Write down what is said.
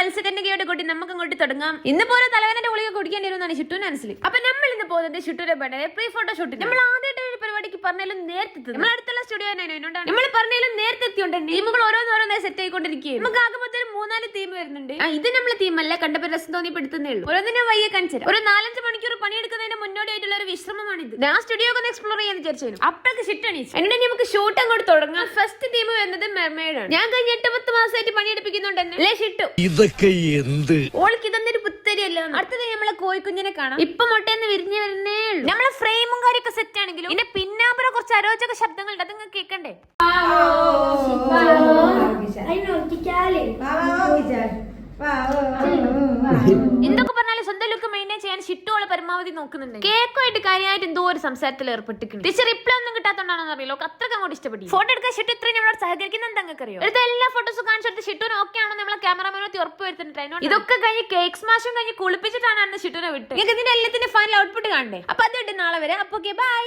മത്സ്യകന്യകയോട് കൂടി നമുക്ക് അങ്ങോട്ട് തുടങ്ങാം. ഇന്ന് പോലെ തലവനന്റെ ഗുളിക കുടിക്കേണ്ടി വരുന്നതാണ് ഷിട്ടുവിന് മനസ്സിൽ. അപ്പൊ നമ്മൾ ഇന്ന് പോകുന്നത് ഷിട്ടുവിന്റെ ബർത്ത്ഡേ പ്രീ ഫോട്ടോഷൂട്ട്. നമ്മൾ ആദ്യമായിട്ട് ഒരു പരിപാടിക്ക് പറഞ്ഞാലും നേരത്തെ നമ്മൾ അടുത്തുള്ള സ്റ്റുഡിയോ നമ്മൾ പറഞ്ഞാലും നേരത്തെ എത്തിയോണ്ട് ടീമുകൾ ഓരോന്നോരോന്നായി സെറ്റ് ആയിക്കൊണ്ടിരിക്കുകയും നമുക്ക് ആകെ മൊത്തം 3-4 തീം വരുന്നുണ്ട്. ഇത് നമ്മളെ തീമല്ല, കണ്ടപ്പോൾ രസം തോന്നിപ്പെടുത്തുന്നേ ഉള്ളൂ. ഓരോന്നിനും വയ്യ കാണിച്ചു ഒരു 4-5 മണിക്കൂർ പണിയെടുക്കുന്നതിന് മുന്നോടിയായിട്ടുള്ള ഒരു വിശ്രമമാണിത്. ഞാൻ സ്റ്റുഡിയോ ഒന്ന് എക്സ്പ്ലോർ ചെയ്യാൻ വിചാരിച്ചു. അപ്പോഴൊക്കെ ഷിട്ടാണ് എന്നിട്ട് നമുക്ക് ഷൂട്ട് അങ്ങോട്ട് തുടങ്ങാം. ഫസ്റ്റ് തീം വരുന്നത് മെർമെയ്ഡ് ആണ്. ഞാൻ കഴിഞ്ഞ 8-10 മാസമായിട്ട് പണിയെടുപ്പിക്കുന്നുണ്ട് അല്ലേ ഷിട്ടു. ഇതൊക്കെ എന്ത് ഓൾക്ക് ഇതൊന്നൊരു പുത്തരിയല്ല. അടുത്തത് നമ്മളെ കോഴിക്കുഞ്ഞിനെ കാണാം. ഇപ്പൊ മുട്ടയെന്ന് വിരിഞ്ഞു വരുന്നേ ഉള്ളൂ. നമ്മളെ ഫ്രെയിമും കാര്യമൊക്കെ സെറ്റ് ആണെങ്കിലും ഇതിന്റെ പിന്നാമ്പുറം കുറച്ച് അരോചക ശബ്ദങ്ങളുണ്ട്. അത് നിങ്ങൾ കേൾക്കണ്ടേ? എന്തൊക്കെ പറഞ്ഞാലും സ്വന്തം ലുക്ക് മെയിൻറ്റെയിൻ ചെയ്യാൻ ഷിട്ടുകൾ പരമാവധി നോക്കുന്നുണ്ട്. കേക്കുമായിട്ട് കാര്യമായിട്ട് എന്തോ ഒരു സംസാരത്തിൽ ഏർപ്പെട്ടിട്ടുണ്ട്. ടീച്ചർ റിപ്ലൈ ഒന്നും കിട്ടാത്തോണ്ടാണെന്ന് അറിയില്ലോ. അത്രയ്ക്ക് അങ്ങോട്ട് ഇഷ്ടപ്പെട്ടു. ഫോട്ടോ എടുക്കാൻ ഷിട്ടു ഇത്രയും നമ്മളോട് സഹകരിക്കുന്ന നിങ്ങൾക്ക് അറിയോ? ഇത് എല്ലാ ഫോട്ടോസും കാണിച്ചെടുത്ത് ഷിട്ടുവിന് ഓക്കെ ആണോ നമ്മളെ ക്യാമറമാനോട് ഉറപ്പ് വരുത്തിട്ടുണ്ട്. ഇതൊക്കെ കഴിഞ്ഞ് കേക്ക് സ്മാഷും കഴിഞ്ഞ് കുളിപ്പിച്ചിട്ടാണ് അന്ന് ഷിട്ടുവിനെ വിട്ട്. നിങ്ങൾക്ക് ഇതിന്റെ എല്ലാത്തിന്റെ ഫൈനൽ ഔട്ട്പുട്ട് കാണണ്ടേ? അപ്പൊ അത് നാളെ വരെ. അപ്പൊ ബൈ.